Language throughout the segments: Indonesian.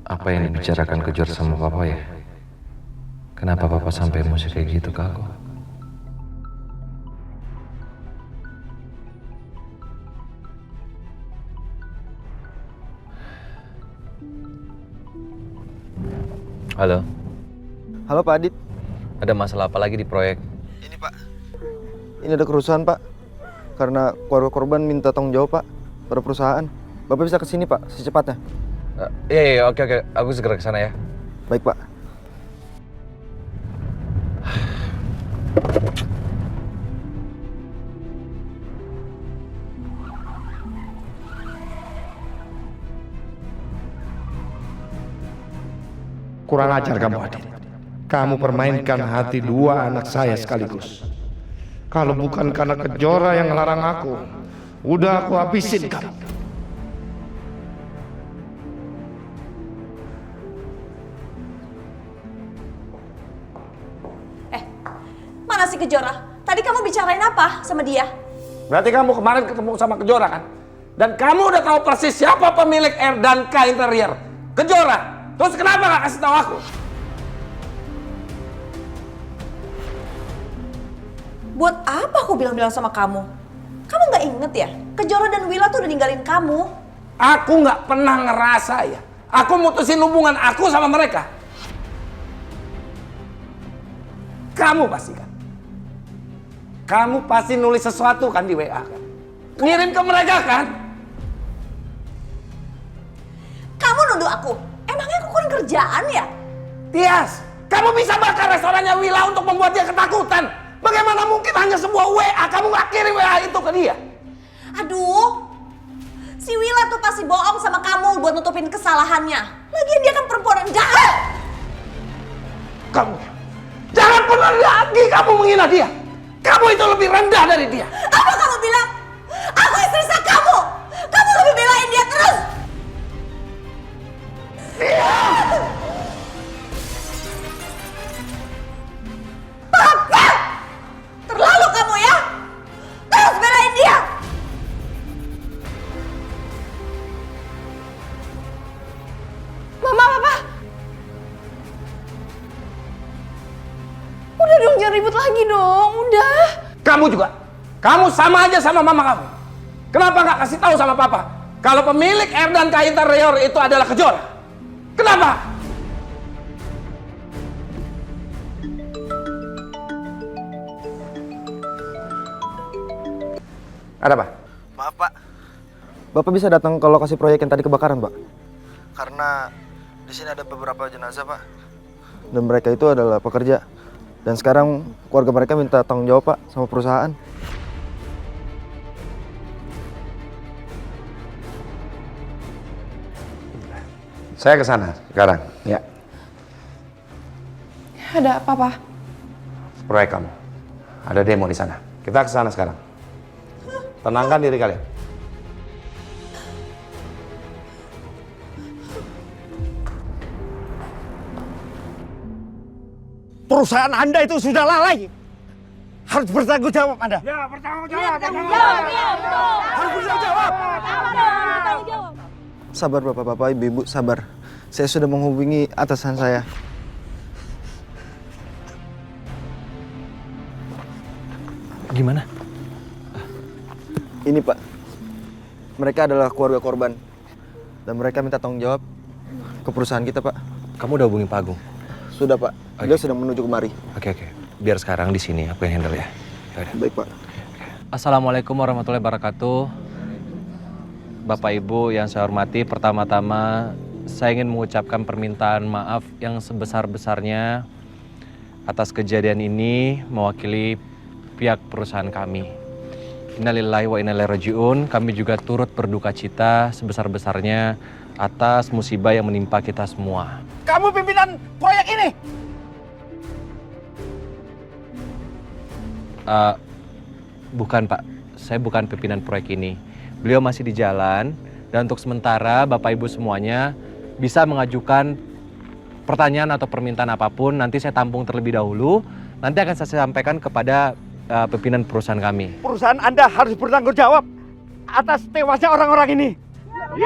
Apa yang dibicarakan Kejor sama Papa ya? Kenapa Papa sampai emosi kayak gitu ke aku? Halo, Halo Pak Adit. ada masalah apa lagi di proyek? Ini Pak. Ini ada kerusuhan Pak. Karena keluarga korban minta tanggung jawab Pak pada perusahaan. Bapak bisa kesini Pak secepatnya. Iya, oke, aku segera kesana ya. Baik Pak. Kurang ajar kamu, Adit. Kamu permainkan hati dua anak saya sekaligus. Kalau bukan karena Kejora yang ngelarang aku, udah aku habisin kamu. Mana si Kejora? Tadi kamu bicarain apa sama dia? Berarti kamu kemarin ketemu sama Kejora kan? Dan kamu udah tahu persis siapa pemilik R dan K Interior. Kejora. Terus kenapa gak kasih tahu aku? Buat apa aku bilang-bilang sama kamu? Kamu gak inget ya? Kejora dan Willa tuh udah ninggalin kamu. Aku gak pernah ngerasa ya. Aku mutusin hubungan aku sama mereka. Kamu pasti kan? Kamu pasti nulis sesuatu kan di WA kan? Ngirim ke mereka kan? Kamu nuduh aku? Emangnya aku kurang kerjaan ya? Tias, kamu bisa bakar restorannya Willa untuk membuat dia ketakutan. Bagaimana mungkin hanya sebuah WA, kamu gak kirim WA itu ke dia? Aduh, si Willa tuh pasti bohong sama kamu buat nutupin kesalahannya. Lagian dia kan perempuan yang jahat. Kamu, jangan pernah lagi kamu menghina dia. Kamu itu lebih rendah dari dia. Apa kamu bilang? Aku istri sah kamu. Kamu lebih belain dia terus. Papa! Terlalu kamu ya. Terus belain dia. Mama, Papa. Udah dong, jangan ribut lagi dong. Udah. Kamu juga. Kamu sama aja sama mama kamu. Kenapa nggak kasih tahu sama papa kalau pemilik R dan K Interior itu adalah Kejora? Kenapa? Ada apa? Maaf Pak. Bapak bisa datang ke lokasi proyek yang tadi kebakaran Pak. Karena di sini ada beberapa jenazah Pak. Dan mereka itu adalah pekerja. Dan sekarang keluarga mereka minta tanggung jawab Pak sama perusahaan. Saya ke sana sekarang. Ya. Ada apa, Pak? Proyek kamu. Ada demo di sana. Kita ke sana sekarang. Tenangkan diri kalian. Perusahaan Anda itu sudah lalai. Harus bertanggung jawab Anda. Ya, bertanggung jawab. Harus bertanggung jawab. Sabar Bapak-bapak, Ibu-ibu, sabar. Saya sudah menghubungi atasan saya. Gimana? Ini Pak. Mereka adalah keluarga korban. Dan mereka minta tanggung jawab ke perusahaan kita Pak. Kamu udah hubungi Pak Agung? Sudah Pak. Dia sudah menuju kemari. Oke. Biar sekarang di sini aku yang handle ya. Yaudah. Baik Pak. Assalamualaikum warahmatullahi wabarakatuh. Bapak Ibu yang saya hormati, pertama-tama saya ingin mengucapkan permintaan maaf yang sebesar-besarnya atas kejadian ini mewakili pihak perusahaan kami. Innalillahi wa inna ilaihi raji'un. Kami juga turut berduka cita sebesar-besarnya atas musibah yang menimpa kita semua. Kamu pimpinan proyek ini. Bukan Pak, saya bukan pimpinan proyek ini. Beliau masih di jalan dan untuk sementara Bapak Ibu semuanya bisa mengajukan pertanyaan atau permintaan apapun. Nanti saya tampung terlebih dahulu. Nanti akan saya sampaikan kepada pimpinan perusahaan kami. Perusahaan Anda harus bertanggung jawab atas tewasnya orang-orang ini. Betul.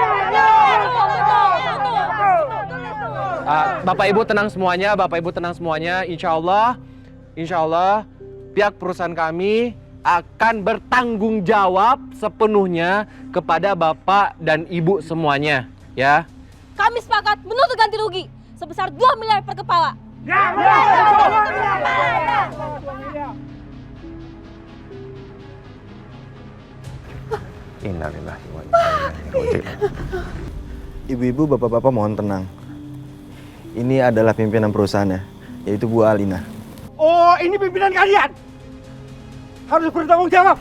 Bapak Ibu tenang semuanya, Bapak Ibu tenang semuanya. Insya Allah pihak perusahaan kami akan bertanggung jawab sepenuhnya kepada Bapak dan Ibu semuanya, ya. Kami sepakat menuntut ganti rugi sebesar 2 miliar per kepala. Innalillahi wa inna ilaihi raji'un. Ibu-ibu, bapak-bapak mohon tenang. Ini adalah pimpinan perusahaannya, yaitu Bu Alina. Oh, ini pimpinan kalian. Harus bertanggung jawab.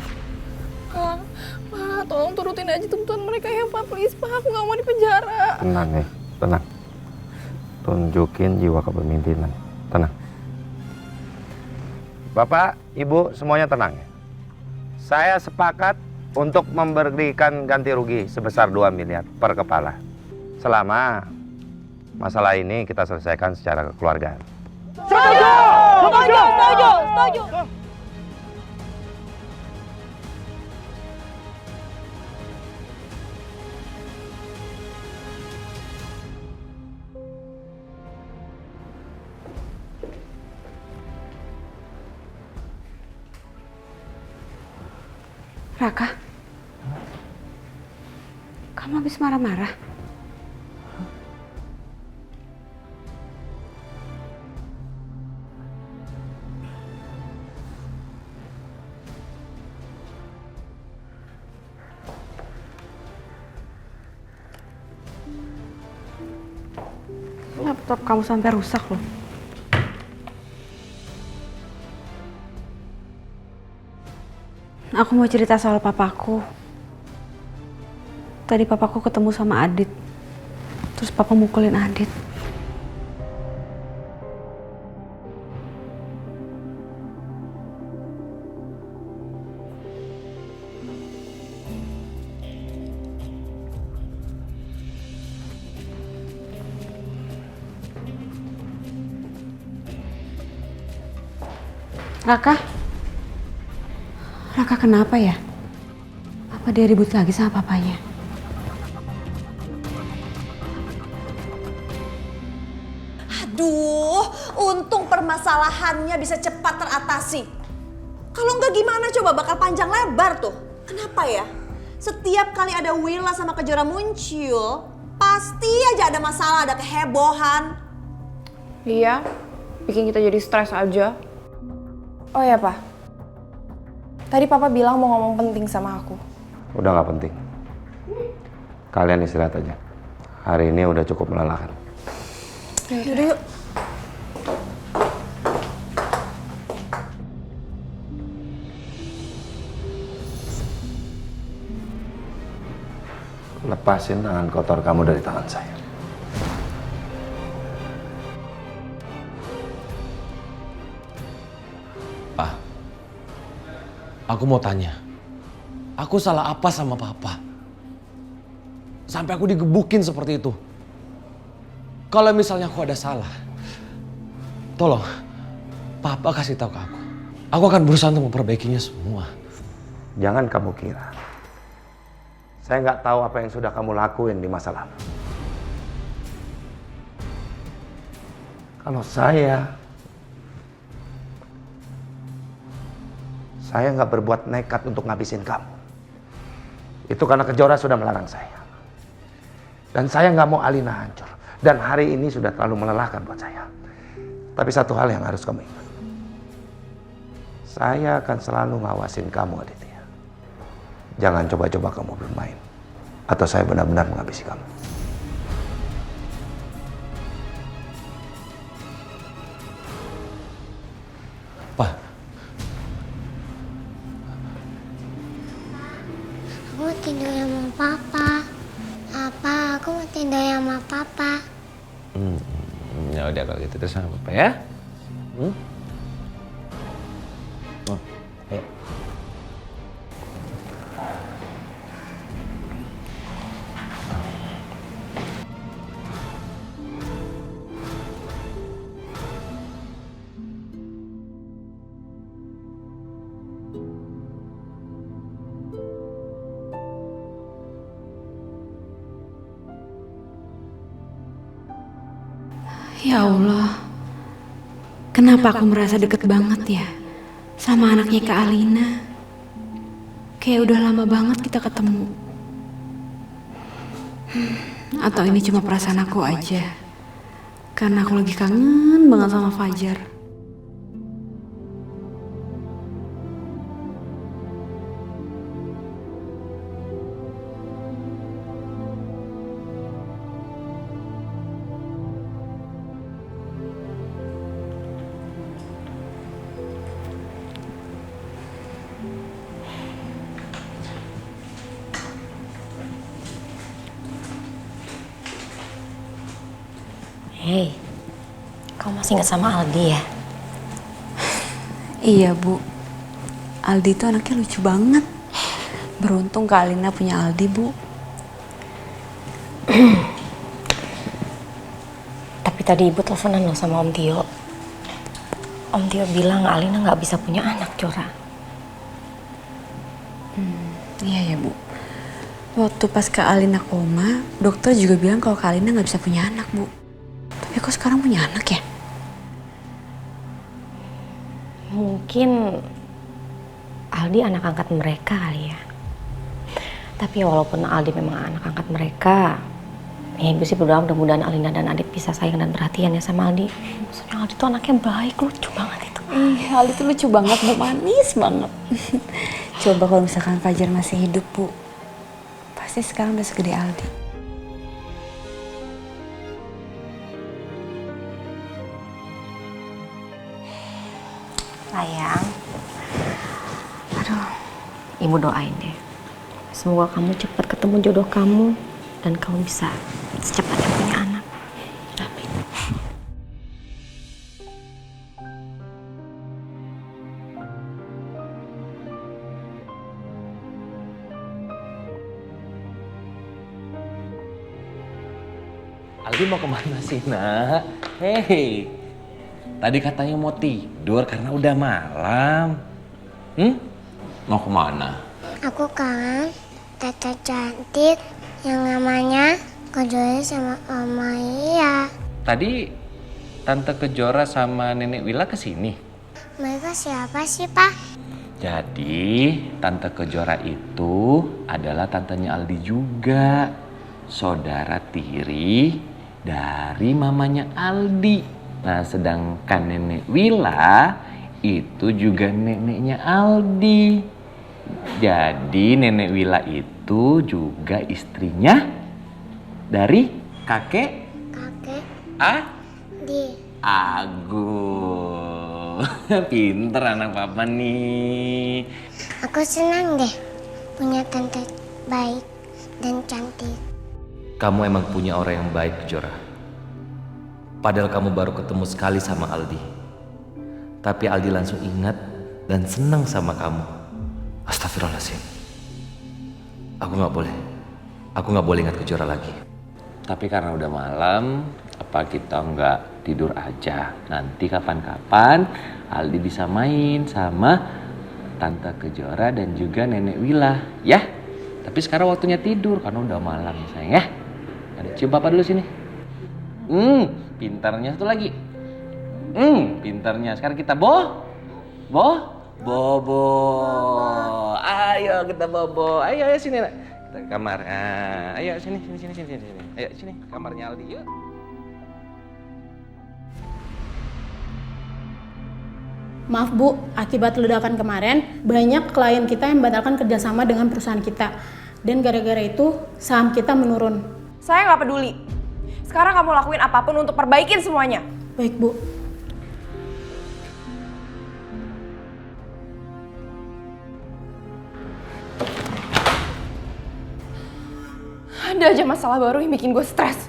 Pak, tolong turutin aja tuntutan mereka ya Pak, please Pak, aku gak mau di penjara. Tenang nih, tenang. Tunjukin jiwa kepemimpinan. Tenang. Bapak, Ibu semuanya tenang ya. Saya sepakat untuk memberikan ganti rugi sebesar 2 miliar per kepala. Selama masalah ini kita selesaikan secara kekeluargaan. Setuju. Raka, kamu habis marah-marah? Laptop kamu sampai rusak loh. Aku mau cerita soal papaku. Tadi papaku ketemu sama Adit. Terus papa mukulin Adit. Raka kenapa ya? Apa dia ribut lagi sama papanya? Aduh, untung permasalahannya bisa cepat teratasi. Kalau nggak gimana coba bakal panjang lebar tuh. Kenapa ya? Setiap kali ada Willa sama Kejora muncul, pasti aja ada masalah, ada kehebohan. Iya, bikin kita jadi stres aja. Oh ya, Pak. Tadi Papa bilang mau ngomong penting sama aku. Udah nggak penting. Kalian istirahat aja. Hari ini udah cukup melelahkan. Yaudah yuk. Lepasin tangan kotor kamu dari tangan saya. Pak, aku mau tanya, aku salah apa sama Papa? Sampai aku digebukin seperti itu. Kalau misalnya aku ada salah, tolong Papa kasih tahu ke aku. Aku akan berusaha untuk memperbaikinya semua. Jangan kamu kira saya nggak tahu apa yang sudah kamu lakuin di masa lalu. Kalau saya nggak berbuat nekat untuk ngabisin kamu. Itu karena Kejora sudah melarang saya. Dan saya nggak mau Alina hancur. Dan hari ini sudah terlalu melelahkan buat saya. Tapi satu hal yang harus kamu ingat. Saya akan selalu ngawasin kamu, Aditya. Jangan coba-coba kamu bermain. Atau saya benar-benar menghabisi kamu. Pak, aku mau tidur sama Papa. Papa, aku mau tidur sama Papa. Ya udah kalau gitu terus sama Papa ya. Oh, ayo. Ya Allah, kenapa aku merasa deket banget ya sama anaknya Kak Alina? Kayak udah lama banget kita ketemu. Atau ini cuma perasaan aku aja? Karena aku lagi kangen banget sama Fajar. Hei, kau masih ingat sama Aldi ya? Iya Bu, Aldi itu anaknya lucu banget. Beruntung Kak Alina punya Aldi Bu. Tapi tadi ibu teleponan loh sama Om Tio. Om Tio bilang Alina nggak bisa punya anak, Jora. Iya ya Bu. Waktu pas Kak Alina koma, dokter juga bilang kalau Kak Alina nggak bisa punya anak Bu. Tapi kok sekarang punya anak ya? Mungkin Aldi anak angkat mereka kali ya. Tapi walaupun Aldi memang anak angkat mereka, ya ibu sih berdoa mudah-mudahan Alina dan Adit bisa sayang dan perhatian ya sama Aldi. Soalnya Aldi tuh anaknya baik, lucu banget itu. Iya, Aldi tuh lucu banget Bu, manis banget. Coba kalau misalkan Fajar masih hidup Bu, pasti sekarang udah segede Aldi. Sayang, aduh, ibu doain deh. Semoga kamu cepat ketemu jodoh kamu dan kamu bisa secepatnya punya anak. Amin. Aldi mau kemana sih nak? Hei, tadi katanya mau tidur karena udah malam. Mau kemana? Aku kangen tete cantik yang namanya Kejora sama Oma Iya. Tadi Tante Kejora sama Nenek Wila kesini. Mereka siapa sih, Pak? Jadi Tante Kejora itu adalah tantenya Aldi juga. Saudara tiri dari mamanya Aldi. Nah, sedangkan Nenek Wila itu juga neneknya Aldi. Jadi Nenek Wila itu juga istrinya dari kakek Di. Agus. Pinter anak papa nih. Aku senang deh punya tante baik dan cantik. Kamu emang punya orang yang baik, Jora. Padahal kamu baru ketemu sekali sama Aldi. Tapi Aldi langsung ingat dan senang sama kamu. Astagfirullahaladzim. Aku nggak boleh ingat ke Jora lagi. Tapi karena udah malam, apa kita nggak tidur aja? Nanti kapan-kapan Aldi bisa main sama Tante Kejora dan juga Nenek Wila, ya? Tapi sekarang waktunya tidur karena udah malam, sayang ya. Ada cium papa dulu sini. Pintarnya satu lagi. Pintarnya. Sekarang kita bobo. Ayo kita bobo. Ayo sini nak. Kita ke kamar. Ayo sini. Ayo sini kamarnya Aldi yuk. Maaf Bu, akibat ledakan kemarin, banyak klien kita yang membatalkan kerjasama dengan perusahaan kita. Dan gara-gara itu, saham kita menurun. Saya nggak peduli. Sekarang kamu lakuin apapun untuk perbaikin semuanya. Baik Bu. Ada aja masalah baru yang bikin gue stres.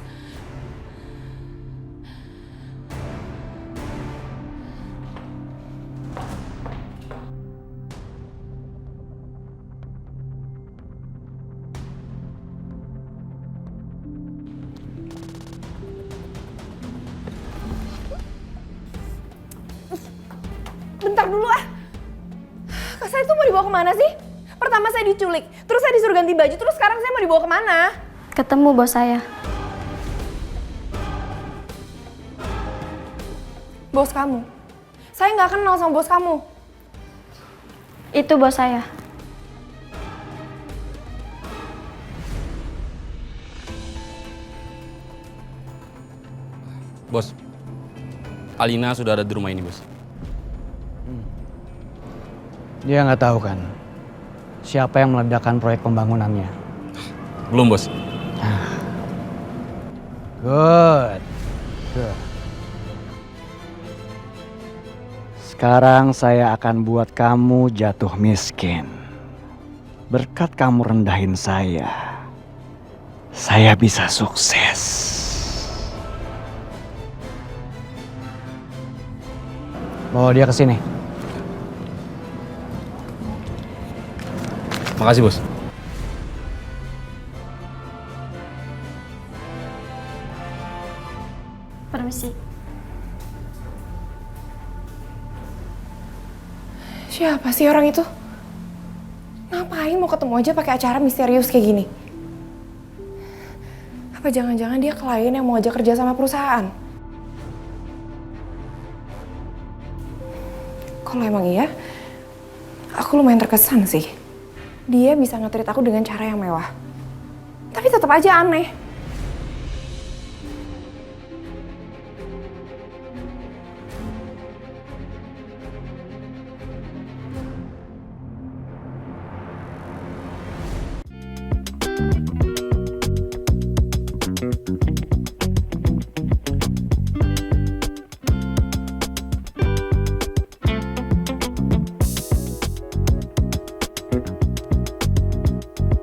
Bentar dulu ah. Kak saya tuh mau dibawa kemana sih? Pertama saya diculik, terus saya disuruh ganti baju, terus sekarang saya mau dibawa kemana? Ketemu bos saya. bos kamu. Saya nggak kenal sama bos kamu. Itu bos saya. Bos, Alina sudah ada di rumah ini, bos. Dia nggak tahu kan siapa yang meledakkan proyek pembangunannya. Belum, bos. Good. Sekarang saya akan buat kamu jatuh miskin. Berkat kamu rendahin saya bisa sukses. Bawa dia ke sini. Makasih, bos. Permisi. Siapa sih orang itu? Ngapain mau ketemu aja pakai acara misterius kayak gini? Apa jangan-jangan dia klien yang mau ajak kerja sama perusahaan? Kalau emang iya, aku lumayan terkesan sih. Dia bisa nge-treat aku dengan cara yang mewah. Tapi tetap aja aneh.